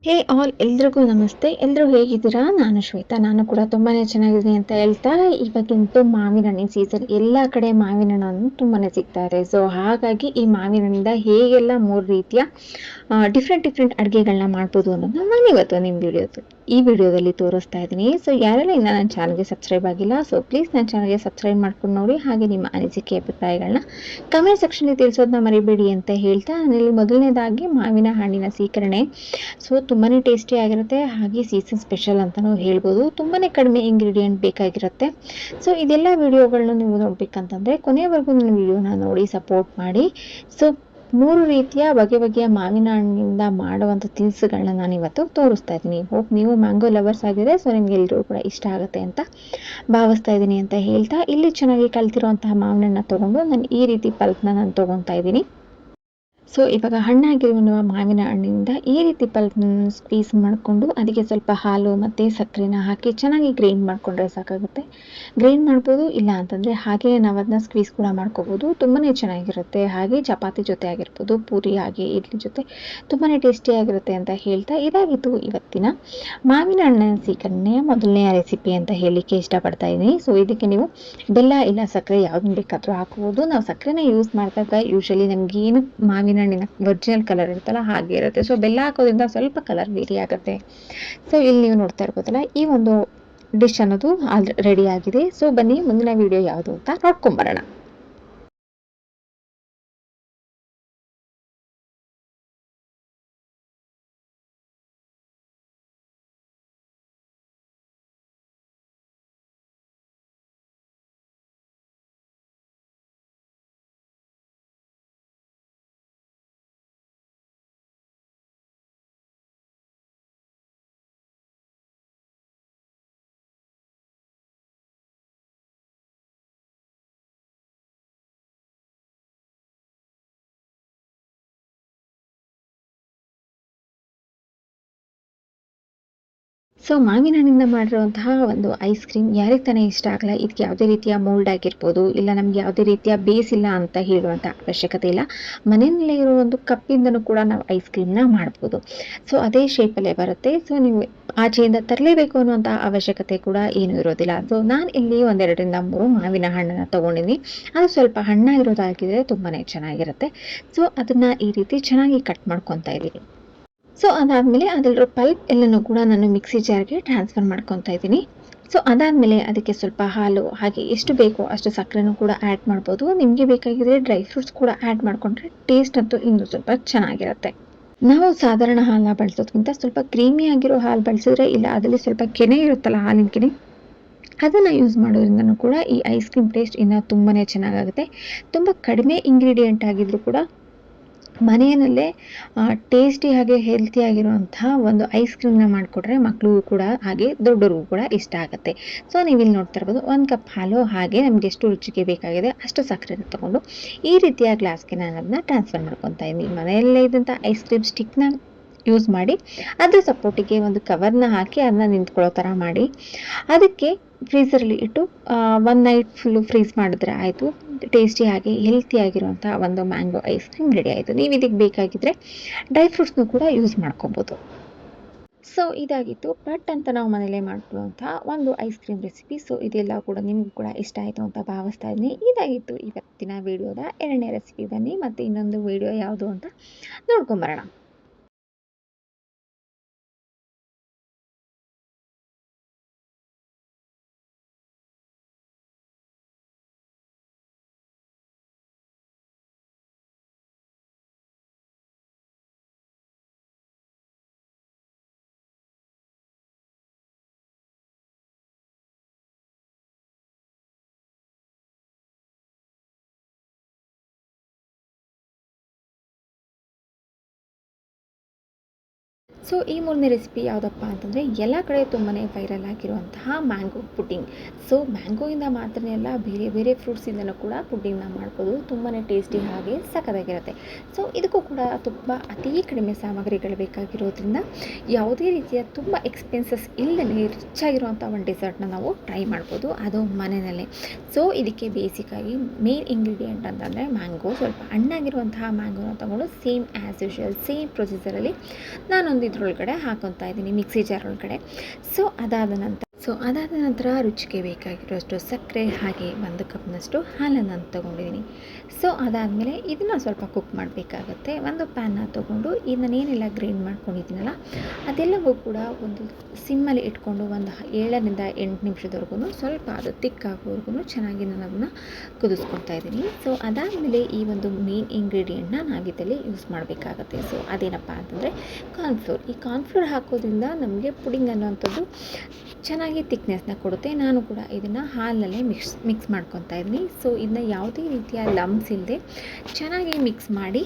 ಹೇ all ಎಲ್ರಿಗೂ ನಮಸ್ತೆ. ಎಲ್ಲರೂ ಹೇಗಿದ್ದೀರಾ? ನಾನು ಶ್ವೇತಾ. ನಾನು ಕೂಡ ತುಂಬಾನೇ ಚೆನ್ನಾಗಿದ್ದೀನಿ ಅಂತ ಹೇಳ್ತಾ, ಇವಾಗಂತೂ ಮಾವಿನ ಹಣ್ಣಿನ ಸೀಸನ್. ಎಲ್ಲ ಕಡೆ ಮಾವಿನ ಹಣ್ಣನ್ನು ತುಂಬಾನೇ ಸಿಗ್ತಾ ಇದೆ. ಸೊ ಹಾಗಾಗಿ ಈ ಮಾವಿನ ಹಣ್ಣಿಂದ ಹೇಗೆಲ್ಲ 3 ರೀತಿಯ ಡಿಫ್ರೆಂಟ್ ಅಡುಗೆಗಳನ್ನ ಮಾಡ್ಬೋದು ಅನ್ನೋದನ್ನ ನಾನಿವತ್ತು ಈ ವಿಡಿಯೋದಲ್ಲಿ ತೋರಿಸ್ತಾ ಇದ್ದೀನಿ. ಸೊ ಯಾರೆಲ್ಲ ಇನ್ನು ನನ್ನ ಚಾನಲ್ಗೆ ಸಬ್ಸ್ಕ್ರೈಬ್ ಆಗಿಲ್ಲ, ಸೊ ಪ್ಲೀಸ್ ನನ್ನ ಚಾನಲ್ಗೆ ಸಬ್ಸ್ಕ್ರೈಬ್ ಮಾಡ್ಕೊಂಡು ನೋಡಿ. ಹಾಗೆ ನಿಮ್ಮ ಅನಿಸಿಕೆ ಅಭಿಪ್ರಾಯಗಳನ್ನ ಕಮೆಂಟ್ ಸೆಕ್ಷನ್ಗೆ ತಿಳಿಸೋದನ್ನ ಮರಿಬೇಡಿ ಅಂತ ಹೇಳ್ತಾ, ನಾನಿಲ್ಲಿ ಮೊದಲನೇದಾಗಿ ಮಾವಿನ ಹಣ್ಣಿನ ಸೀಕರಣೆ. ಸೊ ತುಂಬಾ ಟೇಸ್ಟಿಯಾಗಿರುತ್ತೆ, ಹಾಗೆ ಸೀಸನ್ ಸ್ಪೆಷಲ್ ಅಂತಲೂ ಹೇಳ್ಬೋದು. ತುಂಬಾ ಕಡಿಮೆ ಇಂಗ್ರೀಡಿಯೆಂಟ್ ಬೇಕಾಗಿರುತ್ತೆ. ಸೊ ಇದೆಲ್ಲ ವಿಡಿಯೋಗಳನ್ನ ನೀವು ನೋಡಬೇಕಂತಂದರೆ ಕೊನೆಯವರೆಗೂ ನನ್ನ ವಿಡಿಯೋನ ನೋಡಿ ಸಪೋರ್ಟ್ ಮಾಡಿ. ಸೊ 3 ರೀತಿಯ ಬಗೆಯ ಮಾವಿನ ಹಣ್ಣಿಂದ ಮಾಡುವಂಥ ತಿನಿಸುಗಳನ್ನ ನಾನಿವತ್ತು ತೋರಿಸ್ತಾ ಇದ್ದೀನಿ. ಹೋಪ್ ನೀವು ಮ್ಯಾಂಗೋ ಲವರ್ಸ್ ಆಗಿದ್ರೆ ಸೊ ನಿಮ್ಗೆಲ್ಲರೂ ಕೂಡ ಇಷ್ಟ ಆಗುತ್ತೆ ಅಂತ ಭಾವಿಸ್ತಾ ಇದ್ದೀನಿ ಅಂತ ಹೇಳ್ತಾ, ಇಲ್ಲಿ ಚೆನ್ನಾಗಿ ಕಲ್ತಿರುವಂತಹ ಮಾವಿನ ಹಣ್ಣನ್ನ ತೊಗೊಂಡು ನಾನು ಈ ರೀತಿ ಪಲ್ಪ್ನ ನಾನು ತೊಗೊತಾ ಇದ್ದೀನಿ. ಸೊ ಇವಾಗ ಹಣ್ಣಾಗಿರುವ ಮಾವಿನ ಹಣ್ಣಿಂದ ಈ ರೀತಿ ಪಲ್ಪ್ನ ಸ್ಕ್ವೀಸ್ ಮಾಡಿಕೊಂಡು ಅದಕ್ಕೆ ಸ್ವಲ್ಪ ಹಾಲು ಮತ್ತು ಸಕ್ಕರೆನ ಹಾಕಿ ಚೆನ್ನಾಗಿ ಗ್ರೈಂಡ್ ಮಾಡಿಕೊಂಡ್ರೆ ಸಾಕಾಗುತ್ತೆ. ಗ್ರೈಂಡ್ ಮಾಡ್ಬೋದು, ಇಲ್ಲ ಅಂತಂದರೆ ಹಾಗೆ ನಾವು ಅದನ್ನ ಸ್ಕ್ವೀಸ್ ಕೂಡ ಮಾಡ್ಕೋಬೋದು. ತುಂಬಾ ಚೆನ್ನಾಗಿರುತ್ತೆ. ಹಾಗೆ ಚಪಾತಿ ಜೊತೆ ಆಗಿರ್ಬೋದು, ಪೂರಿ ಹಾಗೆ ಇಡ್ಲಿ ಜೊತೆ ತುಂಬಾ ಟೇಸ್ಟಿಯಾಗಿರುತ್ತೆ ಅಂತ ಹೇಳ್ತಾ, ಇದಾಗಿತ್ತು ಇವತ್ತಿನ ಮಾವಿನ ಹಣ್ಣಿನ ಸೀಕರಣೆಯ ಮೊದಲನೆಯ ರೆಸಿಪಿ ಅಂತ ಹೇಳಲಿಕ್ಕೆ ಇಷ್ಟಪಡ್ತಾ ಇದ್ದೀನಿ. ಸೊ ಇದಕ್ಕೆ ನೀವು ಬೆಲ್ಲ ಇಲ್ಲ ಸಕ್ಕರೆ ಯಾವ್ದನ್ನ ಬೇಕಾದರೂ ಹಾಕ್ಬೋದು. ನಾವು ಸಕ್ಕರೆನ ಯೂಸ್ ಮಾಡಿದಾಗ ಯೂಶಲಿ ನಮಗೇನು ಮಾವಿನ ಹಣ್ಣಿನ ಒರಿಜಿನಲ್ ಕಲರ್ ಇರುತ್ತಲ್ಲ ಹಾಗೆ ಇರುತ್ತೆ. ಸೊ ಬೆಲ್ಲ ಹಾಕೋದ್ರಿಂದ ಸ್ವಲ್ಪ ಕಲರ್ ವೇರಿ ಆಗುತ್ತೆ. ಸೊ ಇಲ್ಲಿ ನೀವು ನೋಡ್ತಾ ಇರ್ಬೋದಲ್ಲ, ಈ ಒಂದು ಡಿಶ್ ಅನ್ನೋದು ರೆಡಿ ಆಗಿದೆ. ಸೊ ಬನ್ನಿ ಮುಂದಿನ ವಿಡಿಯೋ ಯಾವುದು ಅಂತ ನೋಡ್ಕೊಂಬರೋಣ. ಸೊ ಮಾವಿನ ಹಣ್ಣಿಂದ ಮಾಡಿರುವಂತಹ ಒಂದು ಐಸ್ ಕ್ರೀಮ್ ಯಾರಿಗೆ ತಾನೇ ಇಷ್ಟ ಆಗಲ್ಲ. ಇದಕ್ಕೆ ಯಾವುದೇ ರೀತಿಯ ಮೋಲ್ಡ್ ಆಗಿರ್ಬೋದು, ಇಲ್ಲ ನಮ್ಗೆ ಯಾವುದೇ ರೀತಿಯ ಬೇಸ್ ಇಲ್ಲ ಅಂತ ಹೇಳುವಂಥ ಅವಶ್ಯಕತೆ ಇಲ್ಲ. ಮನೆಯಲ್ಲೇ ಇರೋ ಒಂದು ಕಪ್ಪಿಂದನೂ ಕೂಡ ನಾವು ಐಸ್ ಕ್ರೀಮ್ನ ಮಾಡ್ಬೋದು. ಸೊ ಅದೇ ಶೇಪಲ್ಲೇ ಬರುತ್ತೆ. ಸೊ ನೀವು ಆಚೆಯಿಂದ ತರಲೇಬೇಕು ಅನ್ನುವಂಥ ಅವಶ್ಯಕತೆ ಕೂಡ ಏನೂ ಇರೋದಿಲ್ಲ. ಸೊ ನಾನು ಇಲ್ಲಿ 1, 2ರಿಂದ 3 ಮಾವಿನ ಹಣ್ಣನ್ನು ತೊಗೊಂಡಿದ್ದೀನಿ. ಅದು ಸ್ವಲ್ಪ ಹಣ್ಣಾಗಿರೋದಾಗಿದ್ರೆ ತುಂಬಾ ಚೆನ್ನಾಗಿರುತ್ತೆ. ಸೊ ಅದನ್ನು ಈ ರೀತಿ ಚೆನ್ನಾಗಿ ಕಟ್ ಮಾಡ್ಕೊತಾ ಇದ್ದೀನಿ. ಸೊ ಅದಾದಮೇಲೆ ಅದರಲ್ಲಿರೋ ಪಲ್ಪ್ ಎಲ್ಲನೂ ಕೂಡ ನಾನು ಮಿಕ್ಸಿ ಜಾರ್ಗೆ ಟ್ರಾನ್ಸ್ಫರ್ ಮಾಡ್ಕೊತಾ ಇದ್ದೀನಿ. ಸೊ ಅದಾದಮೇಲೆ ಅದಕ್ಕೆ ಸ್ವಲ್ಪ ಹಾಲು, ಹಾಗೆ ಎಷ್ಟು ಬೇಕೋ ಅಷ್ಟು ಸಕ್ಕರೆನೂ ಕೂಡ ಆ್ಯಡ್ ಮಾಡ್ಬೋದು. ನಿಮಗೆ ಬೇಕಾಗಿದ್ರೆ ಡ್ರೈ ಫ್ರೂಟ್ಸ್ ಕೂಡ ಆ್ಯಡ್ ಮಾಡಿಕೊಂಡ್ರೆ ಟೇಸ್ಟ್ ಅಂತೂ ಇನ್ನೂ ಸ್ವಲ್ಪ ಚೆನ್ನಾಗಿರುತ್ತೆ. ನಾವು ಸಾಧಾರಣ ಹಾಲನ್ನ ಬಳಸೋದ್ಕಿಂತ ಸ್ವಲ್ಪ ಕ್ರೀಮಿ ಆಗಿರೋ ಹಾಲು ಬಳಸಿದ್ರೆ, ಇಲ್ಲ ಅದರಲ್ಲಿ ಸ್ವಲ್ಪ ಕೆನೆ ಇರುತ್ತಲ್ಲ, ಹಾಲಿನ ಕೆನೆ, ಅದನ್ನು ಯೂಸ್ ಮಾಡೋದ್ರಿಂದನೂ ಕೂಡ ಈ ಐಸ್ ಕ್ರೀಮ್ ಟೇಸ್ಟ್ ಇನ್ನೂ ತುಂಬಾ ಚೆನ್ನಾಗಾಗುತ್ತೆ. ತುಂಬ ಕಡಿಮೆ ಇಂಗ್ರೀಡಿಯೆಂಟ್ ಆಗಿದ್ರೂ ಕೂಡ ಮನೆಯಲ್ಲೇ ಟೇಸ್ಟಿ ಹಾಗೆ ಹೆಲ್ತಿಯಾಗಿರುವಂತಹ ಒಂದು ಐಸ್ ಕ್ರೀಮ್ನ ಮಾಡಿಕೊಟ್ರೆ ಮಕ್ಕಳಿಗೂ ಕೂಡ ಹಾಗೆ ದೊಡ್ಡವ್ರಿಗೂ ಕೂಡ ಇಷ್ಟ ಆಗುತ್ತೆ. ಸೊ ನೀವಿಲ್ಲಿ ನೋಡ್ತಾ ಇರ್ಬೋದು, 1 ಕಪ್ ಹಾಲು, ಹಾಗೆ ನಮಗೆ ಎಷ್ಟು ರುಚಿಗೆ ಬೇಕಾಗಿದೆ ಅಷ್ಟು ಸಕ್ಕರೆನ ತೊಗೊಂಡು ಈ ರೀತಿಯ ಗ್ಲಾಸ್ಗೆ ನಾನು ಅದನ್ನ ಟ್ರಾನ್ಸ್ಫರ್ ಮಾಡ್ಕೊತಾ ಇದ್ದೀನಿ. ಮನೆಯಲ್ಲೇ ಇದ್ದಂಥ ಐಸ್ ಕ್ರೀಮ್ ಸ್ಟಿಕ್ನ ಯೂಸ್ ಮಾಡಿ ಅದ್ರ ಸಪೋರ್ಟಿಗೆ ಒಂದು ಕವರ್ನ ಹಾಕಿ ಅದನ್ನ ನಿಂತ್ಕೊಳ್ಳೋ ಥರ ಮಾಡಿ ಅದಕ್ಕೆ ಫ್ರೀಸರಲ್ಲಿ ಇಟ್ಟು 1 ನೈಟ್ ಫುಲ್ಲು ಫ್ರೀಸ್ ಮಾಡಿದ್ರೆ ಆಯಿತು. ಟೇಸ್ಟಿ ಆಗಿ ಹೆಲ್ತಿಯಾಗಿರುವಂಥ ಒಂದು ಮ್ಯಾಂಗೋ ಐಸ್ ಕ್ರೀಮ್ ರೆಡಿ ಆಯಿತು. ನೀವು ಇದಕ್ಕೆ ಬೇಕಾಗಿದ್ದರೆ ಡ್ರೈ ಫ್ರೂಟ್ಸ್ನೂ ಕೂಡ ಯೂಸ್ ಮಾಡ್ಕೊಬೋದು. ಸೊ ಇದಾಗಿತ್ತು ಪಟ್ ಅಂತ ನಾವು ಮನೇಲೇ ಮಾಡ್ಕೊಳ್ಳುವಂಥ ಒಂದು ಐಸ್ ಕ್ರೀಮ್ ರೆಸಿಪಿ. ಸೊ ಇದೆಲ್ಲ ಕೂಡ ನಿಮಗೂ ಕೂಡ ಇಷ್ಟ ಆಯಿತು ಅಂತ ಭಾವಿಸ್ತಾ ಇದ್ದೀನಿ. ಇದಾಗಿತ್ತು ಇವತ್ತಿನ ವಿಡಿಯೋದ 2ನೇ ರೆಸಿಪಿ. ಬನ್ನಿ ಮತ್ತು ಇನ್ನೊಂದು ವಿಡಿಯೋ ಯಾವುದು ಅಂತ ನೋಡ್ಕೊಂಬರೋಣ. ಸೊ ಈ 3ನೇ ರೆಸಿಪಿ ಯಾವುದಪ್ಪ ಅಂತಂದರೆ, ಎಲ್ಲ ಕಡೆ ತುಂಬಾ ವೈರಲ್ ಆಗಿರುವಂತಹ ಮ್ಯಾಂಗೋ ಪುಡ್ಡಿಂಗ್. ಸೊ ಮ್ಯಾಂಗೋಯಿಂದ ಮಾತ್ರನೇ ಅಲ್ಲ, ಬೇರೆ ಬೇರೆ ಫ್ರೂಟ್ಸಿಂದಲೂ ಕೂಡ ಪುಡ್ಡಿಂಗ್ನ ಮಾಡ್ಬೋದು. ತುಂಬಾ ಟೇಸ್ಟಿ ಹಾಗೆ ಸಖತ್ತಾಗಿರುತ್ತೆ. ಸೊ ಇದಕ್ಕೂ ಕೂಡ ತುಂಬ ಅತಿ ಕಡಿಮೆ ಸಾಮಗ್ರಿಗಳು ಬೇಕಾಗಿರೋದ್ರಿಂದ ಯಾವುದೇ ರೀತಿಯ ತುಂಬ ಎಕ್ಸ್ಪೆನ್ಸಸ್ ಇಲ್ಲದೇ ರಿಚ್ ಆಗಿರುವಂಥ ಒಂದು ಡೆಸರ್ಟ್ನ ನಾವು ಟ್ರೈ ಮಾಡ್ಬೋದು, ಅದು ಮನೆಯಲ್ಲೇ. ಸೊ ಇದಕ್ಕೆ ಬೇಸಿಕ್ಕಾಗಿ ಮೇನ್ ಇಂಗ್ರೀಡಿಯೆಂಟ್ ಅಂತಂದರೆ ಮ್ಯಾಂಗೋ. ಸ್ವಲ್ಪ ಹಣ್ಣಾಗಿರುವಂತಹ ಮ್ಯಾಂಗೋನ ತೊಗೊಂಡು ಸೇಮ್ ಆ್ಯಸ್ ಯೂಶುವಲ್ ಸೇಮ್ ಪ್ರೊಸೀಜರಲ್ಲಿ ನಾನೊಂದು ಇದ್ರೊಳಗಡೆ ಹಾಕೊತಾ ಇದ್ದೀನಿ, ಮಿಕ್ಸಿ ಜಾರ್ ಒಳಗಡೆ. ಅದಾದ ನಂತರ ರುಚಿಗೆ ಬೇಕಾಗಿರೋಷ್ಟು ಸಕ್ಕರೆ ಹಾಗೆ 1 ಕಪ್ನಷ್ಟು ಹಾಲನ್ನು ತೊಗೊಂಡಿದ್ದೀನಿ. ಅದಾದಮೇಲೆ ಇದನ್ನು ಸ್ವಲ್ಪ ಕುಕ್ ಮಾಡಬೇಕಾಗತ್ತೆ. ಒಂದು ಪ್ಯಾನ್ನ ತೊಗೊಂಡು ಇದನ್ನೇನೆಲ್ಲ ಗ್ರೈಂಡ್ ಮಾಡ್ಕೊಂಡಿದ್ದೀನಲ್ಲ ಅದೆಲ್ಲವೂ ಕೂಡ ಒಂದು ಸಿಮ್ಮಲ್ಲಿ ಇಟ್ಕೊಂಡು ಒಂದು 7ರಿಂದ 8 ನಿಮಿಷದವರೆಗೂ ಸ್ವಲ್ಪ ಅದು ತಿಕ್ಕಾಗೋವರೆಗೂ ಚೆನ್ನಾಗಿ ನಾನು ಅದನ್ನು ಕುದಿಸ್ಕೊಳ್ತಾ ಇದ್ದೀನಿ. ಅದಾದಮೇಲೆ ಈ ಒಂದು ಮೇನ್ ಇಂಗ್ರೀಡಿಯೆಂಟ್ನ ನಾವಿದಲ್ಲಿ ಯೂಸ್ ಮಾಡಬೇಕಾಗತ್ತೆ. ಅದೇನಪ್ಪ ಅಂತಂದರೆ ಕಾರ್ನ್ಫ್ಲೋರ್. ಈ ಕಾರ್ನ್ಫ್ಲೋರ್ ಹಾಕೋದ್ರಿಂದ ನಮಗೆ ಪುಡಿಂಗ್ ಅನ್ನೋವಂಥದ್ದು ಚೆನ್ನಾಗಿ ತಿಕ್ನೆಸ್ನ ಕೊಡುತ್ತೆ. ನಾನು ಕೂಡ ಇದನ್ನು ಹಾಲಿನಲ್ಲೇ ಮಿಕ್ಸ್ ಮಾಡ್ಕೊತಾ ಇದ್ದೀನಿ. ಇದನ್ನ ಯಾವುದೇ ರೀತಿಯ ಲಮ್ಸ್ ಇಲ್ಲದೆ ಚೆನ್ನಾಗಿ ಮಿಕ್ಸ್ ಮಾಡಿ,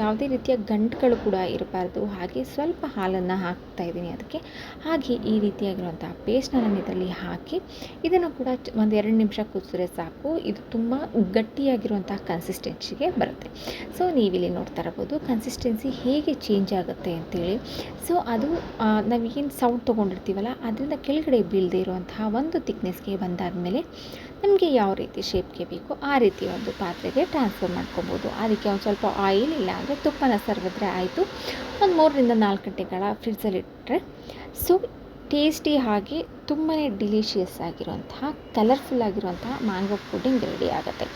ಯಾವುದೇ ರೀತಿಯ ಗಂಟುಗಳು ಕೂಡ ಇರಬಾರ್ದು. ಹಾಗೆ ಸ್ವಲ್ಪ ಹಾಲನ್ನು ಹಾಕ್ತಾ ಇದ್ದೀನಿ ಅದಕ್ಕೆ. ಹಾಗೆ ಈ ರೀತಿಯಾಗಿರುವಂಥ ಪೇಸ್ಟ್ನ ನಾನು ಇದರಲ್ಲಿ ಹಾಕಿ ಇದನ್ನು ಕೂಡ ಒಂದು 2 ನಿಮಿಷ ಕುದಿಸಿದ್ರೆ ಸಾಕು. ಇದು ತುಂಬ ಗಟ್ಟಿಯಾಗಿರುವಂಥ ಕನ್ಸಿಸ್ಟೆನ್ಸಿಗೆ ಬರುತ್ತೆ. ನೀವಿಲ್ಲಿ ನೋಡ್ತಾ ಇರ್ಬೋದು ಕನ್ಸಿಸ್ಟೆನ್ಸಿ ಹೇಗೆ ಚೇಂಜ್ ಆಗುತ್ತೆ ಅಂತೇಳಿ. ಅದು ನಾವೇನು ಸೌಟ್ ತೊಗೊಂಡಿರ್ತೀವಲ್ಲ ಅದರಿಂದ ಕೆಳಗಡೆ ಬೀಳದೇ ಇರುವಂತಹ ಒಂದು ತಿಕ್ನೆಸ್ಗೆ ಬಂದಾದಮೇಲೆ ನಮಗೆ ಯಾವ ರೀತಿ ಶೇಪ್ಗೆ ಬೇಕೋ ಆ ರೀತಿ ಒಂದು ಪಾತ್ರೆಗೆ ಟ್ರಾನ್ಸ್ಫರ್ ಮಾಡ್ಕೊಬೋದು. ಅದಕ್ಕೆ ಒಂದು ಸ್ವಲ್ಪ ಆಯಿಲ್ ಇಲ್ಲ ಅಂದರೆ ತುಪ್ಪನ ಸವರಿದ್ರೆ ಆಯಿತು. ಒಂದು 3ರಿಂದ 4 ಗಂಟೆಗಳ ಫ್ರಿಡ್ಜಲ್ಲಿಟ್ಟರೆ ಟೇಸ್ಟಿ ಹಾಗೆ ತುಂಬಾ ಡಿಲಿಷಿಯಸ್ ಆಗಿರುವಂತಹ ಕಲರ್ಫುಲ್ ಆಗಿರುವಂತಹ ಮ್ಯಾಂಗೋ ಪುಡಿಂಗ್ ರೆಡಿ ಆಗುತ್ತೆ.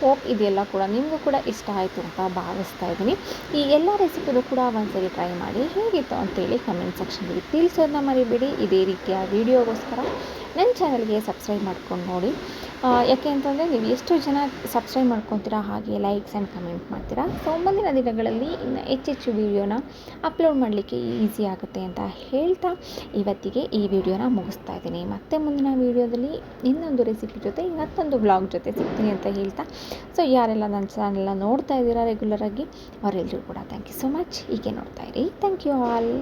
ಹೋಪ್ ಇದೆಲ್ಲ ಕೂಡ ನಿಮಗೂ ಕೂಡ ಇಷ್ಟ ಆಯಿತು ಅಂತ ಭಾವಿಸ್ತಾ ಇದ್ದೀನಿ. ಈ ಎಲ್ಲ ರೆಸಿಪಿನೂ ಕೂಡ ಒಂದ್ಸರಿ ಟ್ರೈ ಮಾಡಿ ಹೇಗಿತ್ತು ಅಂತೇಳಿ ಕಮೆಂಟ್ ಸೆಕ್ಷನಲ್ಲಿ ತಿಳಿಸೋದನ್ನ ಮರಿಬೇಡಿ. ಇದೇ ರೀತಿಯ ವೀಡಿಯೋಗೋಸ್ಕರ ನನ್ನ ಚಾನಲ್ಗೆ ಸಬ್ಸ್ಕ್ರೈಬ್ ಮಾಡ್ಕೊಂಡು ನೋಡಿ. ಯಾಕೆ ಅಂತಂದರೆ ನೀವು ಎಷ್ಟು ಜನ ಸಬ್ಸ್ಕ್ರೈಬ್ ಮಾಡ್ಕೊತೀರಾ ಹಾಗೆ ಲೈಕ್ಸ್ ಆ್ಯಂಡ್ ಕಮೆಂಟ್ ಮಾಡ್ತೀರಾ. ಮುಂದಿನ ದಿನಗಳಲ್ಲಿ ಇನ್ನು ಹೆಚ್ಚೆಚ್ಚು ವೀಡಿಯೋನ ಅಪ್ಲೋಡ್ ಮಾಡಲಿಕ್ಕೆ ಈಸಿ ಆಗುತ್ತೆ ಅಂತ ಹೇಳ್ತಾ ಇವತ್ತಿಗೆ ಈ ವಿಡಿಯೋನ ಮುಗಿಸ್ತಾ ಇದ್ದೀನಿ. ಮತ್ತೆ ಮುಂದಿನ ವೀಡಿಯೋದಲ್ಲಿ ಇನ್ನೊಂದು ರೆಸಿಪಿ ಜೊತೆ ಮತ್ತೊಂದು ವ್ಲಾಗ್ ಜೊತೆ ಸಿಗ್ತೀನಿ ಅಂತ ಹೇಳ್ತಾ ಯಾರೆಲ್ಲ ನನ್ನ ಚಾನೆಲ್ನ ನೋಡ್ತಾ ಇದ್ದೀರಾ ರೆಗ್ಯುಲರಾಗಿ ಅವರೆಲ್ಲರೂ ಕೂಡ ಥ್ಯಾಂಕ್ ಯು ಸೊ ಮಚ್. ಹೀಗೆ ನೋಡ್ತಾ ಇರಿ. Thank you all.